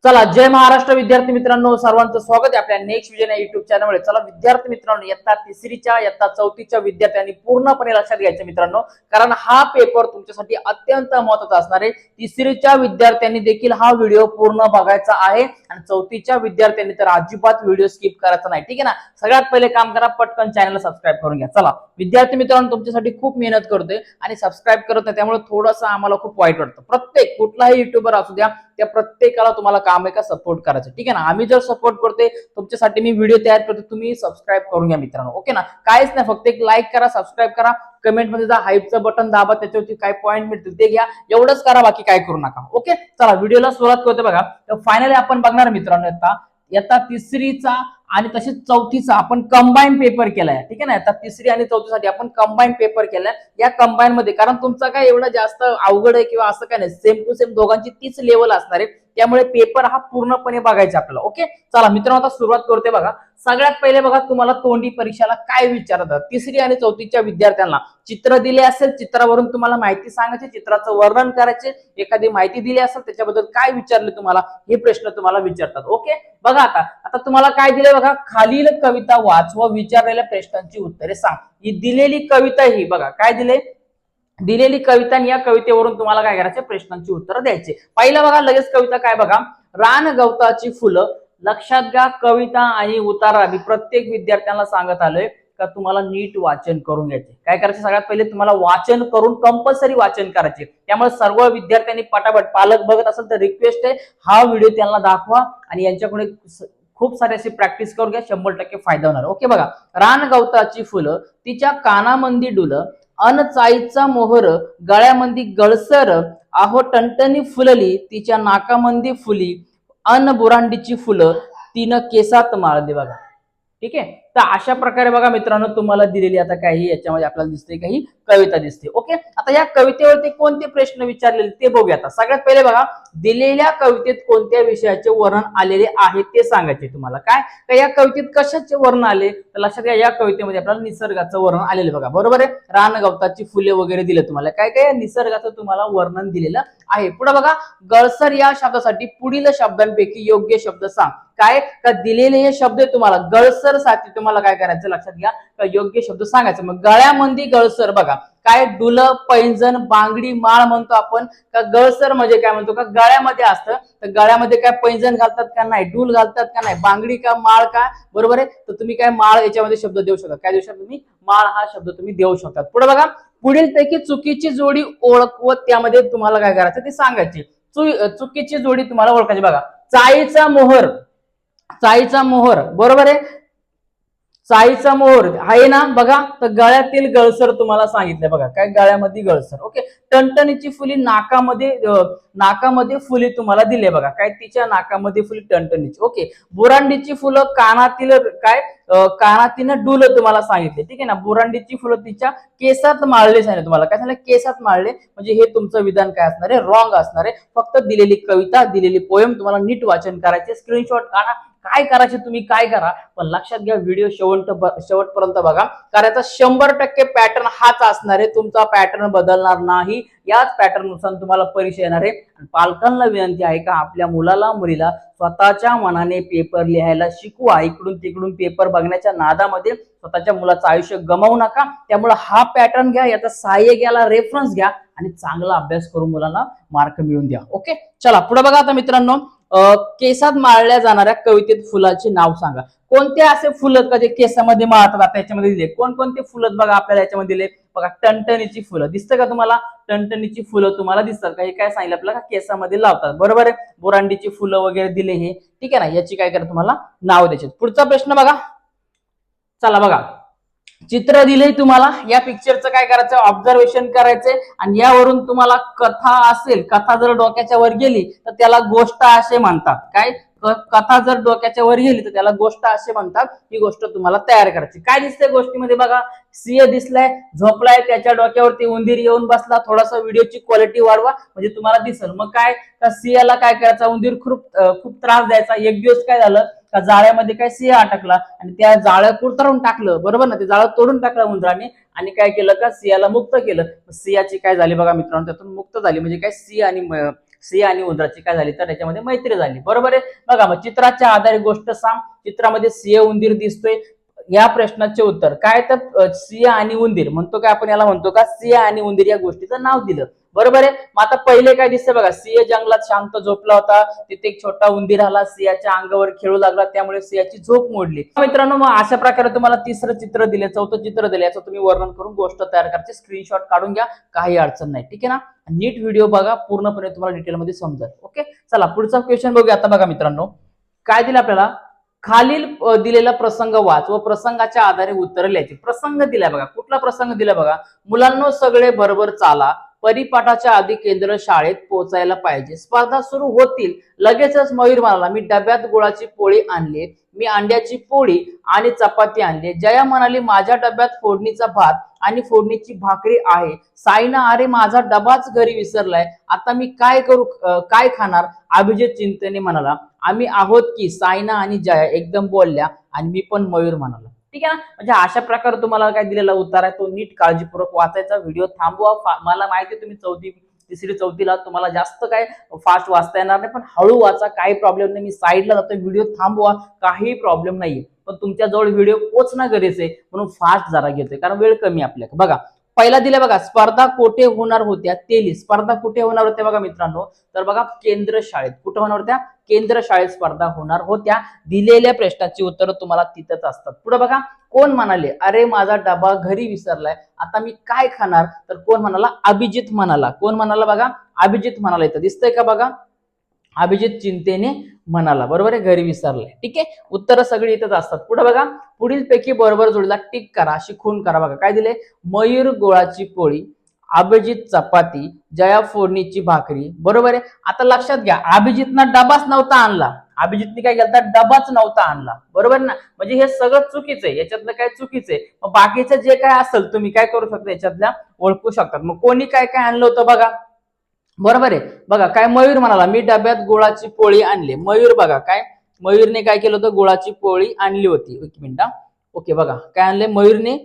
चला, जय महाराष्ट्र विद्यार्थी मित्रांनो, सर्वांचं स्वागत आहे आपल्या नेक्स्ट विजन या युट्यूब चॅनलवर। चला विद्यार्थी मित्रांनो, इयत्ता तिसरीच्या इयत्ता चौथीच्या विद्यार्थ्यांनी पूर्णपणे लक्षात घ्यायचं मित्रांनो, कारण हा पेपर तुमच्यासाठी अत्यंत महत्त्वाचा असणार आहे। तिसरीच्या विद्यार्थ्यांनी देखील हा व्हिडिओ पूर्ण बघायचा आहे आणि चौथीच्या विद्यार्थ्यांनी तर अजिबात व्हिडिओ स्किप करायचा नाही, ठीक आहे ना। सगळ्यात पहिले काम करा, पटकन चॅनलला सबस्क्राइब करून घ्या। चला विद्यार्थी मित्रांनो, तुमच्यासाठी खूप मेहनत करतोय आणि सबस्क्राइब करत नाही, त्यामुळे थोडंसं आम्हाला खूप वाईट वाटतं। प्रत्येक कुठलाही युट्यूबर असू द्या, त्या प्रत्येकाला तुम्हाला काम आहे का सपोर्ट करायचं, ठीक आहे ना। आम्ही जर सपोर्ट करतोय तुमच्यासाठी, मी व्हिडिओ तयार करतो, तुम्ही सबस्क्राइब करून घ्या मित्रांनो, ओके ना। काहीच नाही, फक्त एक लाईक करा, सबस्क्राइब करा, कमेंट मध्ये जा, हाईपचं बटन दाबा, त्याच्यावरती काय पॉईंट मिळतील ते घ्या, एवढंच करा, बाकी काय करू नका, ओके। चला व्हिडिओला सुरुवात करतो बघा। तर फायनली आपण बघणार मित्रांनो, आता तिसरीचा आणि तसेच चौथीचा आपण कंबाईन पेपर केलाय, ठीक आहे ना। आता तिसरी आणि चौथीसाठी आपण कंबाईन पेपर केलाय। या कंबाईन मध्ये कारण तुमचा काय एवढा जास्त अवघड आहे किंवा असं काय नाही, सेम टू सेम दोघांची तीच लेवल असणार आहे, त्यामुळे पेपर हा पूर्णपणे बघायचा आपल्याला, ओके। चला मित्रांनो, आता सुरुवात करते बघा। सगळ्यात पहिले बघा, तुम्हाला तोंडी परीक्षेला काय विचारतात, तिसरी आणि चौथीच्या विद्यार्थ्यांना चित्र दिले असेल, चित्रावरून तुम्हाला माहिती सांगायची, चित्राचं वर्णन करायचे, एखादी माहिती दिली असेल त्याच्याबद्दल काय विचारले तुम्हाला, हे प्रश्न तुम्हाला विचारतात, ओके। बघा आता तुम्हाला काय दिले बघा, खालील कविता वाच व विचारलेल्या प्रश्नांची उत्तरे सांग। ही दिलेली कविता, ही बघा काय दिले, दिलेली कविता आणि या कवितेवरून तुम्हाला काय करायचे, प्रश्नांची उत्तर द्यायचे। पहिला बघा लगेच कविता काय बघा, रान गवताची फुलं। लक्षात घ्या, कविता आणि उतारा मी प्रत्येक विद्यार्थ्यांना सांगत आलोय का तुम्हाला नीट वाचन करून घ्यायचे। काय करायचे, सगळ्यात पहिले तुम्हाला वाचन करून कंपल्सरी वाचन करायचे, त्यामुळे सर्व विद्यार्थ्यांनी पटापट, पालक बघत असेल तर रिक्वेस्ट आहे, हा व्हिडिओ त्यांना दाखवा आणि यांच्याकडे खूप सारे असे प्रॅक्टिस करून घ्या, 100% फायदा होणार, ओके। बघा, रान गवताची फुलं, तिच्या कानामंदी डुलं, अनचाईचा मोहर, गळ्यामंदी गळसर, आहो टणटणी फुलली, तिच्या नाकामंदी फुली, अन बुरांडीची फुलं, तिनं केसात माळली, बघा, ठीक आहे। तर अशा प्रकारे बघा मित्रांनो, तुम्हाला दिलेली आता काही याच्यामध्ये आपल्याला दिसते, काही कविता दिसते, ओके। आता या कवितेवरती कोणते प्रश्न विचारलेले ते बघूया। आता सगळ्यात पहिले बघा, दिलेल्या कवितेत कोणत्या विषयाचे वर्णन आलेले आहे ते सांगायचे तुम्हाला। काय तर या कवितेत कशाचे वर्णन आले, तर लक्षात घ्या, या कवितेमध्ये आपल्याला निसर्गाचं वर्णन आलेलं बघा, बरोबर आहे। रान गवताची फुले वगैरे दिले तुम्हाला, काय काय निसर्गाचं तुम्हाला वर्णन दिलेलं आहे। पुढे बघा, गळसर या शब्दासाठी पुढील शब्दांपैकी योग्य शब्द सांग। काय का दिलेले हे शब्द आहे तुम्हाला, गळसर साठी तुम्हाला काय करायचं, लक्षात घ्या, का योग्य शब्द सांगायचं। मग गळ्यामंदी गळसर, बघा काय, डुल, पैंजण, बांगडी, माळ म्हणतो आपण, का गळसर म्हणजे काय म्हणतो, का गळ्यामध्ये असतं, तर गळ्यामध्ये काय पैंजण घालतात का नाही, डुल घालतात का नाही, बांगडी का, माळ का, बरोबर आहे। तर तुम्ही काय माळ याच्यामध्ये शब्द देऊ शकता, काय देऊ शकता तुम्ही, माळ हा शब्द तुम्ही देऊ शकता। पुढे बघा, पुढील पैकी चुकीची जोडी ओळखवत त्यामध्ये तुम्हाला काय करायचं ते सांगायचे। चुकीची जोडी तुम्हाला ओळखायची, बघा, चाईचा मोहर, चाईचा मोहर, बरोबर आहे, चाईचा मोहर आहे ना, बघा, तर गळ्यातील गळसर तुम्हाला सांगितलं, बघा काय, गळ्यामध्ये गळसर, ओके। टणटणीची फुली, नाकामध्ये फुली तुम्हाला दिले, बघा काय, तिच्या नाकामध्ये फुली टणटणीची, ओके। बुरांडीची फुलं, कानातील काय, कानातीनं डुल तुम्हाला सांगितले, ठीक आहे ना। बुरांडीची फुलं तिच्या केसात माळले सांगितले तुम्हाला, काय सांगितलं, केसात माळले, म्हणजे हे तुमचं विधान काय असणार आहे, रॉंग असणार आहे। फक्त दिलेली कविता, दिलेली पोएम तुम्हाला नीट वाचन करायचे, स्क्रीनशॉट काढा, काय करायचे तुम्ही काय करा, पण लक्षात घ्या, व्हिडिओ शेवटपर्यंत बघा, कारण याचा 100% पॅटर्न हाच असणार आहे, तुमचा पॅटर्न बदलणार नाही, याच पॅटर्न नुसार तुम्हाला परीक्षा येणार आहे। पालकांना विनंती आहे का आपल्या मुलाला मुलीला स्वतःच्या मनाने पेपर लिहायला शिकवा, इकडून तिकडून पेपर बघण्याच्या नादामध्ये स्वतःच्या मुलाचं आयुष्य गमावू नका। त्यामुळे हा पॅटर्न घ्या, याचा सहाय्य घ्या, रेफरन्स घ्या आणि चांगला अभ्यास करून मुलांना मार्क मिळवून द्या, ओके। चला पुढे बघा आता मित्रांनो, केसात माळल्या जाणाऱ्या कवितेत फुलाचे नाव सांगा। कोणते असे फुलं का जे केसामध्ये माळतात, आता याच्यामध्ये दिले कोणकोणते फुलं, बघा आपल्याला याच्यामध्ये दिले, बघा टणटणीची फुलं दिसतं का तुम्हाला, टणटणीची फुलं तुम्हाला दिसतात का, हे काय सांगितलं आपल्याला, केसामध्ये लावतात, बरोबर आहे। बुरांडीची फुलं वगैरे दिले हे, ठीक आहे ना, याची काय करा तुम्हाला नाव द्यायचे। पुढचा प्रश्न बघा, चला बघा, चित्र दिले तुम्हाला, या पिक्चरचं काय करायचं, ऑब्झर्वेशन करायचंय आणि यावरून तुम्हाला कथा असेल, कथा जर डोक्याच्या वर गेली तर त्याला गोष्ट असे म्हणतात, काय, कथा जर डोक्याच्या वर गेली तर त्याला गोष्ट असे म्हणतात। ही गोष्ट तुम्हाला तयार करायची। काय दिसतंय गोष्टीमध्ये, बघा, सिंह दिसलाय, झोपलाय, त्याच्या डोक्यावरती उंदीर येऊन बसला, थोडासा व्हिडिओची क्वालिटी वाढवा म्हणजे तुम्हाला दिसेल। मग काय, का सिंहाला काय करायचा, उंदीर खूप त्रास द्यायचा। एक दिवस काय झालं, का जाळ्यामध्ये काय सिंह अटकला आणि त्या जाळं कुरतरून टाकलं, बरोबर ना, ते जाळं तोडून टाकलं उंदराने आणि काय केलं, का सिंहाला मुक्त केलं। सिंहाची काय झाली बघा मित्रांनो, त्यातून मुक्त झाली, म्हणजे काय, सिंह आणि सिंह आणि उंदराची काय झाली तर याच्यामध्ये मैत्री झाली, बरोबर आहे. बघा मग चित्राच्या आधारे गोष्ट सांग. चित्रामध्ये सिंह उंदीर दिसतोय. या प्रश्नाचे उत्तर काय तर सिंह आणि उंदीर म्हणतो काय आपण, याला म्हणतो का सिंह आणि उंदीर या गोष्टीचं नाव दिलं, बरोबर आहे. मग आता पहिले काय दिसतं बघा, सिंह जंगलात शांत झोपला होता, तिथे एक छोटा उंदीर आला, सिंहाच्या अंगावर खेळू लागला, त्यामुळे सिंहाची झोप मोडली. मित्रांनो मग अशा प्रकारे तुम्हाला तिसरं चित्र दिले, चौथं चित्र दिले, याचं तुम्ही वर्णन करून गोष्ट तयार करायची, स्क्रीनशॉट काढून घ्या, काही अडचण नाही, ठीक आहे ना. नीट व्हिडिओ बघा, पूर्णपणे तुम्हाला डिटेलमध्ये समजेल. ओके चला पुढचा क्वेश्चन बघूया. आता बघा मित्रांनो काय दिलं आपल्याला, खालील दिलेला प्रसंग वाच व प्रसंगाच्या आधारे उत्तर लिहायचे. प्रसंग दिलाय बघा, कुठला प्रसंग दिलाय बघा, मुलांनो सगळे बरोबर चाला, परिपाठाच्या आधी केंद्र शाळेत पोहोचायला पाहिजे, स्पर्धा सुरू होतील. लगेचच मयूर म्हणाला, मी डब्यात गुळाची पोळी आणली, मी अंड्याची पोळी आणि चपाती आणली. जया म्हणाली, माझ्या डब्यात फोडणीचा भात आणि फोडणीची भाकरी आहे. साईना, अरे माझा डबाच घरी विसरलाय, आता मी काय करू, काय खाणार. अभिजित चिंतेने म्हणाला, आम्ही आहोत की. साईना आणि जया एकदम बोलल्या आणि मी पण, मयूर म्हणाला, ठीक आहे ना. म्हणजे अशा प्रकारे तुम्हाला काय दिलेला उत्तर आहे तो नीट काळजीपूर्वक वाचायचा, व्हिडिओ थांबवा. मला माहिती आहे तुम्ही तिसरी चौथीला तुम्हाला जास्त काय फास्ट वाचता येणार नाही, पण हळू वाचा, काही प्रॉब्लेम नाही. मी साईडला जातो, व्हिडिओ थांबवा, काही प्रॉब्लेम नाहीये, पण तुमच्या जवळ व्हिडिओ पोहोचणं गरजेचं आहे, म्हणून फास्ट जरा घेतोय कारण वेळ कमी आपल्याकडे. बघा पहिला दिले बघा, स्पर्धा कुठे होणार होत्या ते. स्पर्धा कुठे होणार होत्या बघा मित्रांनो, तर बघा केंद्र शाळेत. कुठे होणार होत्या, केंद्र शाळेत स्पर्धा होणार होत्या. दिलेल्या प्रश्नाची उत्तरं तुम्हाला तिथंच असतात. पुढे बघा, कोण म्हणाले, अरे माझा डबा घरी विसरलाय, आता मी काय खाणार. तर कोण म्हणाला, अभिजित म्हणाला. कोण म्हणाला बघा, अभिजित म्हणाला. इथं दिसतंय का बघा, अभिजित चिंतेने म्हणाला, बरोबर आहे, घरी विसरलाय, ठीक आहे. उत्तर सगळी इथंच असतात. पुढे बघा, पुढील पैकी बरोबर जोडीला टिक करा, अशी खून करा. बघा काय दिले, मयूर गोळाची पोळी, अभिजित चपाती, जया फोडणीची भाकरी, बरोबर आहे. आता लक्षात घ्या, अभिजितनं डबाच नव्हता आणला, अभिजितने काय केलं, डबाच नव्हता आणला, बरोबर ना. म्हणजे हे सगळं चुकीचं आहे, याच्यातलं काय चुकीचं आहे. मग बाकीचं जे काय असेल तुम्ही काय करू शकता, याच्यातल्या ओळखू शकतात. मग कोणी काय काय आणलं होतं बघा, बरोबर आहे. बघा काय, मयूर म्हणाला, मी डब्यात गुळाची पोळी आणली. मयूर बघा काय, मयूरने काय केलं होतं, गुळाची पोळी आणली होती. एक मिनिट, ओके बघा काय आणले, मयूरने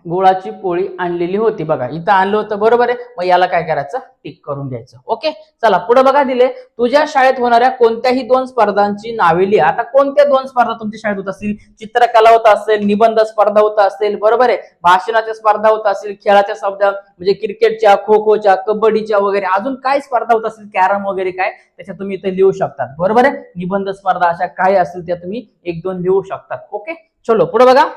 गुळाची पोळी आणलेली होती. बघा इथं आणलं होतं, बरोबर आहे. मग याला काय करायचं, टिक करून घ्यायचं. ओके चला पुढे बघा, दिले तुझ्या शाळेत होणाऱ्या कोणत्याही 2 स्पर्धांची नावे लिहा. आता कोणत्या 2 स्पर्धा तुमच्या शाळेत होत असतील, चित्रकला होत असेल, निबंध स्पर्धा होत असेल, बरोबर आहे, भाषणाच्या स्पर्धा होत असेल, खेळाच्या स्पर्धा म्हणजे क्रिकेटच्या, खो खोच्या, कबड्डीच्या वगैरे, अजून काय स्पर्धा होत असेल, कॅरम वगैरे काय, त्याच्या तुम्ही इथे लिहू शकतात, बरोबर आहे. निबंध स्पर्धा अशा काय असतील त्या तुम्ही 1-2 लिहू शकतात. ओके चलो पुढे बघा,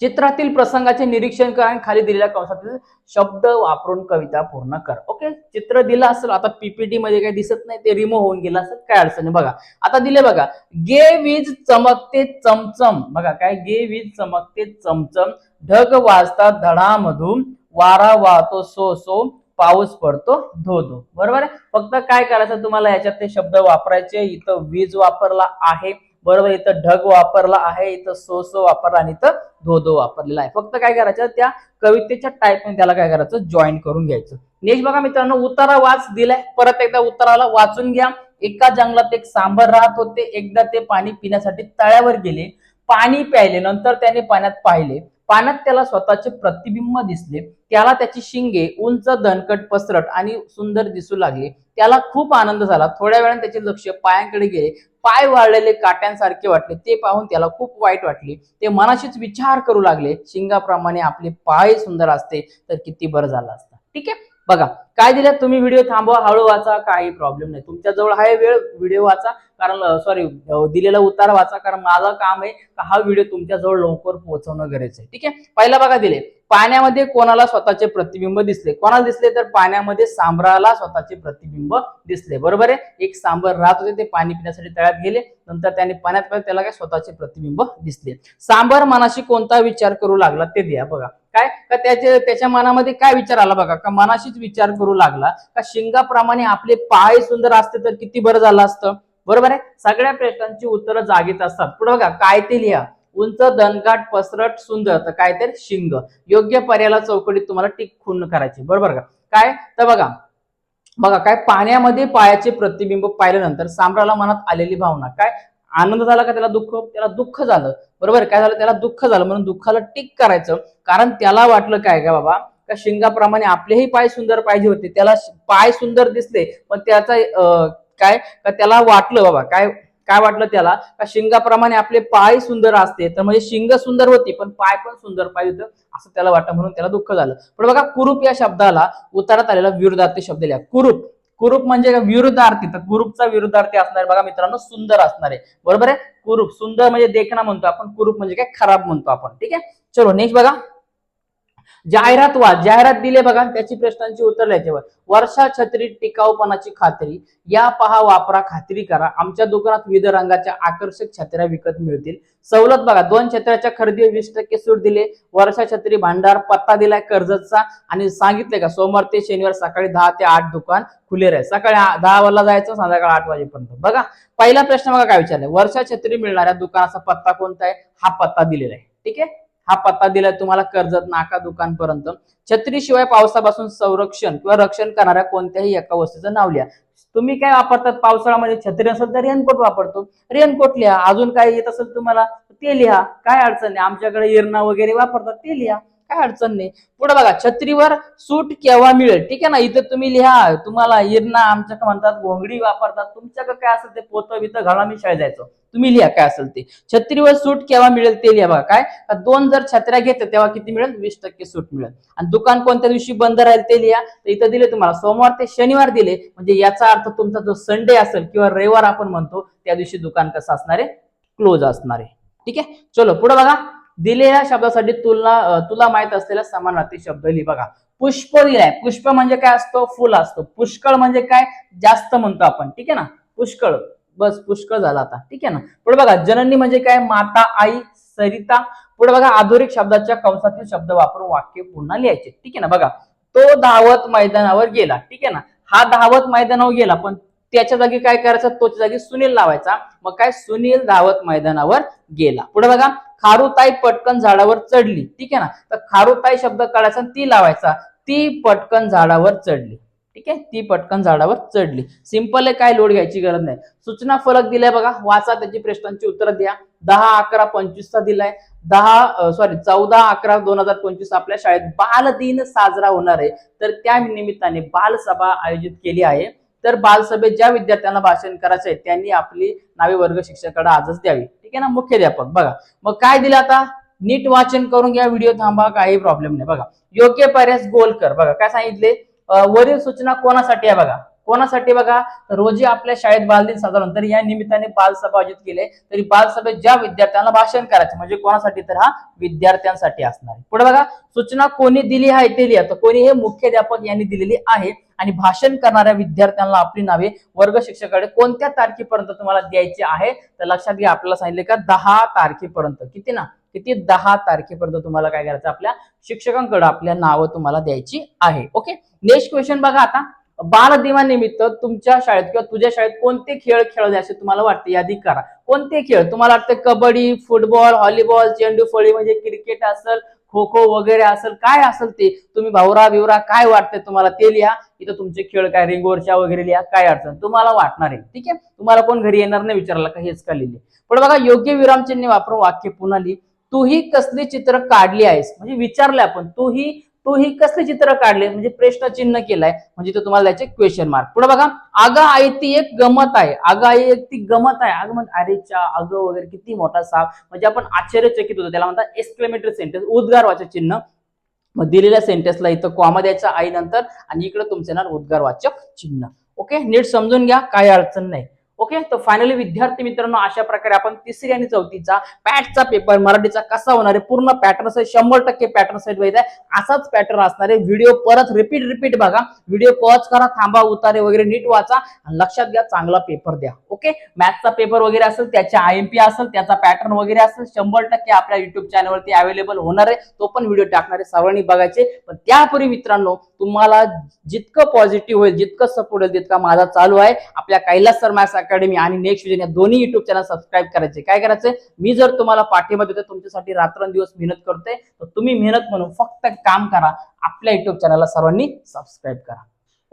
चित्रातील प्रसंगाचे निरीक्षण कर आणि खाली दिलेल्या कंसातील शब्द वापरून कविता पूर्ण कर. ओके चित्र दिलं असेल, आता पीपीटी मध्ये काही दिसत नाही, ते रिमूव्ह होऊन गेलं असेल, काय अडचण नाही. बघा आता दिले बघा, गे वीज चमकते चमचम. बघा काय, गे वीज चमकते चमचम, ढग वाजतात धडामधून, वारा वाहतो सो सो, पाऊस पडतो धो धो, बरोबर आहे. फक्त काय करायचं तुम्हाला, याच्यात ते शब्द वापरायचे. इथं वीज वापरला आहे, बरोबर, इथं ढग वापरला आहे, इथं सो सो वापरला आणि इथं धो धो वापरलेला आहे. फक्त काय करायचं, त्या कवितेच्या टाईपने त्याला काय करायचं, जॉईन करून घ्यायचं. नेक्स्ट बघा मित्रांनो, उतारा वाच दिलाय, परत एकदा उताराला वाचून घ्या. एका जंगलात एक सांबर राहत होते. एकदा ते पाणी पिण्यासाठी तळ्यावर गेले, पाणी प्यायले, नंतर त्याने पाण्यात पाहिले, पाण्यात त्याला स्वतःचे प्रतिबिंब दिसले. त्याला त्याची शिंगे उंच, दणकट, पसरट आणि सुंदर दिसू लागले. त्याला खूप आनंद झाला. थोड्या वेळाने त्याचे लक्ष पायांकडे गेले. पाय वाळलेले काट्यांसारखे वाटले. ते पाहून त्याला खूप वाईट वाटले. ते मनाशीच विचार करू लागले, शिंगाप्रमाणे आपले पाय सुंदर असते तर किती बरं झालं असतं. ठीक आहे, बघा काय दिलं, तुम्ही व्हिडिओ थांबवा, हळू वाचा, काही प्रॉब्लेम नाही. तुमच्या जवळ आहे वेळ, व्हिडिओ वाचा, कारण सॉरी दिलेला उत्तर वाचा, कारण माझं काम आहे हा व्हिडिओ तुमच्या जवळ लवकर पोहोचवणं गरजेचं आहे. ठीक आहे, पहिला बघा दिले, पाण्यामध्ये कोणाला स्वतःचे प्रतिबिंब दिसले. कोणाला दिसले, तर पाण्यामध्ये सांबराला स्वतःचे प्रतिबिंब दिसले, बरोबर आहे. एक सांबर राहत होते, ते पाणी पिण्यासाठी तळ्यात गेले, नंतर त्याने पाण्यात पाहिलं, त्याला काय स्वतःचे प्रतिबिंब दिसले. सांबर मनाशी कोणता विचार करू लागला ते द्या. बघा काय का, त्याच्या मनामध्ये काय विचार आला बघा, का मनाशीच विचार करू लागला का शिंगाप्रमाणे आपले पाय सुंदर असते तर किती बरं झालं असतं, बरोबर आहे. सगळ्या प्रश्नांची उत्तरं जागीच असतात. पुढे बघा काय ते लिहा, उंच, दणकाट, पसरट, सुंदर, तर काय तर शिंग. योग्य पर्यायाला चौकटीत तुम्हाला टिक खून करायची, बरोबर का. काय तर बघा, बघा काय, पाण्यामध्ये पायाचे प्रतिबिंब पाहिल्यानंतर सांबराला मनात आलेली भावना काय, आनंद झाला का त्याला दुःख, त्याला दुःख झालं, बरोबर. काय झालं, त्याला दुःख झालं, म्हणून दुःखाला टिक करायचं, कारण त्याला वाटलं काय का बाबा, का शिंगाप्रमाणे आपलेही पाय सुंदर पाहिजे होते, त्याला पाय सुंदर दिसले पण त्याचा काय का त्याला वाटलं बाबा काय काय वाटलं त्याला का शिंगाप्रमाणे आपले पाय सुंदर असते, तर म्हणजे शिंग सुंदर होती पण पाय पण सुंदर पाहिजे होतं असं त्याला वाटलं, म्हणून त्याला दुःख झालं. पण बघा कुरूप या शब्दाला उतारात आलेला विरुद्धार्थी शब्द लिहा. कुरूप, कुरूप म्हणजे विरुद्धार्थी, तर कुरूपचा विरुद्धार्थी असणार बघा मित्रांनो सुंदर असणार आहे. बरोबर आहे. कुरूप सुंदर म्हणजे देखणा म्हणतो आपण, कुरूप म्हणजे काय खराब म्हणतो आपण. ठीक आहे. चलो नेक्स्ट बघा. जाहिरातवाद, जाहिरात दिले बघा, त्याची प्रश्नांची उत्तर लिहायचे. वर्षा छत्री टिकाऊपणाची खात्री, या पहा वापरा खात्री करा, आमच्या दुकानात विविध रंगाच्या आकर्षक छत्र्या विकत मिळतील. सवलत बघा, 2 छत्र्याच्या खरेदीवर 20% सूट दिले. वर्षा छत्री भांडार, पत्ता दिलाय कर्जतचा आणि सांगितले का सोमवार ते शनिवार सकाळी 10 ते 8 दुकान खुले राहील. सकाळी 10 वाजता जायचं, संध्याकाळी 8 वाजेपर्यंत. बघा पहिला प्रश्न बघा काय विचारलाय, वर्षा छत्री मिळणाऱ्या दुकानाचा पत्ता कोणता आहे, हा पत्ता दिलेला आहे. ठीक आहे. हा पत्ता दिलाय तुम्हाला कर्जत नाका दुकान पर्यंत. छत्रीशिवाय पावसापासून संरक्षण किंवा रक्षण करणाऱ्या कोणत्याही एका वस्तूचं नाव लिहा. तुम्ही काय वापरतात पावसाळ्यामध्ये, छत्री असेल तर रेनकोट वापरतो, रेनकोट लिहा. अजून काय येत असेल तुम्हाला ते लिहा, काय अडचण नाही. आमच्याकडे इरणा वगैरे वापरतात ते लिहा, काय अडचण नाही. पुढे बघा, छत्रीवर सूट केव्हा मिळेल. ठीक आहे ना, इथं तुम्ही लिहा. तुम्हाला इरणा आमच्याकडे म्हणतात, घोंगडी वापरतात, तुमच्याकडे काय असेल ते पोतं बितं घाला, मी शाळेत जायचो, तुम्ही लिहा काय असेल ते. छत्रीवर सूट केव्हा मिळेल ते लिहा. बघा काय 2 जर छत्र्या घेतल्या तेव्हा किती मिळेल, 20% सूट मिळेल. आणि दुकान कोणत्या दिवशी बंद राहील ते लिहा. तर इथं दिले तुम्हाला सोमवार ते शनिवार दिले, म्हणजे याचा अर्थ तुमचा जो संडे असेल किंवा रविवार आपण म्हणतो त्या दिवशी दुकान कसं असणार आहे, क्लोज असणार आहे. ठीक आहे. चलो पुढे बघा, दिलेल्या शब्दासाठी तुला माहित असलेला समानार्थी शब्द लिहि. बघा पुष्प दिलाय, पुष्प म्हणजे काय असतो, फुल असतो. पुष्कळ म्हणजे काय, जास्त म्हणतो आपण. ठीक आहे ना, पुष्कळ, बस पुष्कळ झाला आता. ठीक आहे ना. पुढे बघा, जननी म्हणजे काय, माता, आई, सरिता. पुढे बघा, अधोरेख शब्दाच्या कंसातील शब्द वापरून वाक्य पुन्हा लिहायचे. ठीक आहे ना. बघा, तो धावत मैदानावर गेला. ठीक आहे ना, हा धावत मैदानावर गेला, पण त्याच्या जागी काय करायचं, तोच्या जागी सुनील लावायचा. मग काय, सुनील धावत मैदानावर गेला. पुढे बघा, खारुताई पटकन झाडावर चढली. ठीक आहे ना, तर खारुताई शब्द काढायचा, ती लावायचा, ती पटकन झाडावर चढली. ठीक आहे, ती पटकन झाडावर चढली. सिंपल आहे, काय लोड घ्यायची गरज नाही. सूचना फलक दिलाय बघा, वाचा, त्याची प्रश्नांची उत्तर द्या. 10/11/25 चा दिलाय. 14/11/2025 आपल्या शाळेत बाल दिन साजरा होणार आहे, तर त्या निमित्ताने बालसभा आयोजित केली आहे. तर बालसभेत ज्या विद्यार्थ्यांना भाषण करायचं आहे त्यांनी आपली नावे वर्ग शिक्षकाकडे आजच द्यावी. ठीक आहे ना. मुख्याध्यापक बघा, मग काय दिलं आता, नीट वाचन करून घ्या, व्हिडिओ थांबा, काही प्रॉब्लेम नाही. बघा, योग्य पर्यास गोल कर. बघा काय सांगितले, वरील सूचना कोणासाठी आहे बघा, कोणासाठी बघा, रोजी आपल्या शाळेत बालदिन साजरा होणार, तर या निमित्ताने बालसभा आयोजित केले. तरी बालसभेत ज्या विद्यार्थ्यांना भाषण करायचं, म्हणजे कोणासाठी, तर हा विद्यार्थ्यांसाठी असणार आहे. पुढे बघा, सूचना कोणी दिली आहे ते लिहा. तर कोणी, हे मुख्याध्यापक यांनी दिलेली आहे. आणि भाषण करणाऱ्या विद्यार्थ्यांना आपली नावे वर्ग शिक्षकाकडे कोणत्या तारखेपर्यंत तुम्हाला द्यायची आहे, तर लक्षात घ्या, आपल्याला सांगितले का 10 तारखेपर्यंत. किती ना, किती, 10 तारखेपर्यंत तुम्हाला काय करायचं, आपल्या शिक्षकांकडे आपल्या नावं तुम्हाला द्यायची आहे. ओके. नेक्स्ट क्वेश्चन बघा आता, बालदिनानिमित्त तुमच्या शाळेत किंवा तुझ्या शाळेत कोणते खेळ खेळले असे तुम्हाला वाटते, यादी करा. कोणते खेळ तुम्हाला वाटते, कबड्डी, फुटबॉल, व्हॉलीबॉल, चेंडू फळी म्हणजे क्रिकेट असेल, खो खो वगैरे असेल, काय असेल ते तुम्ही भावरा बिवरा काय वाटते तुम्हाला ते लिहा. इथं तुमचे खेळ काय, रिंगोरच्या वगैरे लिहा, काय अडचण तुम्हाला वाटणार आहे. ठीक आहे, तुम्हाला कोण घरी येणार नाही विचारायला का हेच का लिहिले. पण बघा, योग्य विरामचिन्ह वापरून वाक्य पुन्हा लिही. तू ही कसली चित्र काढली आहेस, म्हणजे विचारले आपण, तू ही कसली चित्र काढले, म्हणजे प्रश्न चिन्ह केलाय, म्हणजे तो तुम्हाला द्यायचे क्वेश्चन मार्क. पुढे बघा, अगं आई ती एक गमत आहे, अगं आई एक ती गमत आहे, अगं म्हणजे अरेच्या, अगं वगैरे किती मोठा साप, म्हणजे आपण आश्चर्यचकित होतो, त्याला म्हणतात एक्सक्लेमेटरी सेंटेन्स, उद्गारवाचक चिन्ह. मग दिलेल्या सेंटेन्सला इथं कॉमा द्यायचा आई नंतर, आणि इकडे तुमचे येणार उद्गारवाचक चिन्ह. ओके, नीट समजून घ्या, काही अडचण नाही. ओके, तर फायनली विद्यार्थी मित्रांनो, अशा प्रकारे आपण 3री आणि 4थीचा पॅटचा पेपर मराठीचा कसा होणार आहे, पूर्ण पॅटर्न सहित 100% पॅटर्न सहित व्हायचा आहे. असाच पॅटर्न असणार आहे. व्हिडिओ परत रिपीट बघा, व्हिडिओ पॉज करा, थांबा, उतारे वगैरे नीट वाचा आणि लक्षात घ्या, चांगला पेपर द्या. ओके, मॅथचा पेपर वगैरे असेल, त्याच्या IMP असेल, त्याचा पॅटर्न वगैरे असेल, 100% आपल्या युट्यूब चॅनलवरती अवेलेबल होणार आहे. तो पण व्हिडिओ टाकणार आहे, सर्वांनी बघायचे. पण त्यापूर्वी मित्रांनो, तुम्हाला जितकं पॉझिटिव्ह होईल, जितकं सपोर्ट होईल, तितका माझा चालू आहे. आपल्या कैलास सर मॅथ्स अकॅडमी आणि नेक्स्ट विजन या दोन्ही युट्यूब चॅनल सबस्क्राईब करायचे. काय करायचंय, मी जर तुम्हाला पाठिंबा देतो, तुमच्यासाठी रात्रंदिवस मेहनत करतोय, तर तुम्ही मेहनत म्हणून फक्त काम करा, आपल्या युट्यूब चॅनलला सर्वांनी सबस्क्राईब करा.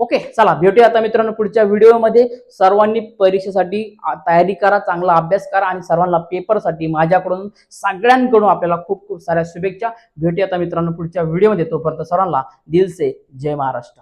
ओके, चला भेटूया आता मित्रांनो पुढच्या व्हिडिओमध्ये. सर्वांनी परीक्षेसाठी तयारी करा, चांगला अभ्यास करा आणि सर्वांना पेपरसाठी माझ्याकडून सगळ्यांकडून आपल्याला खूप खूप साऱ्या शुभेच्छा. भेटूया आता मित्रांनो पुढच्या व्हिडिओमध्ये. तोपर्यंत सर्वांना दिल से जय महाराष्ट्र.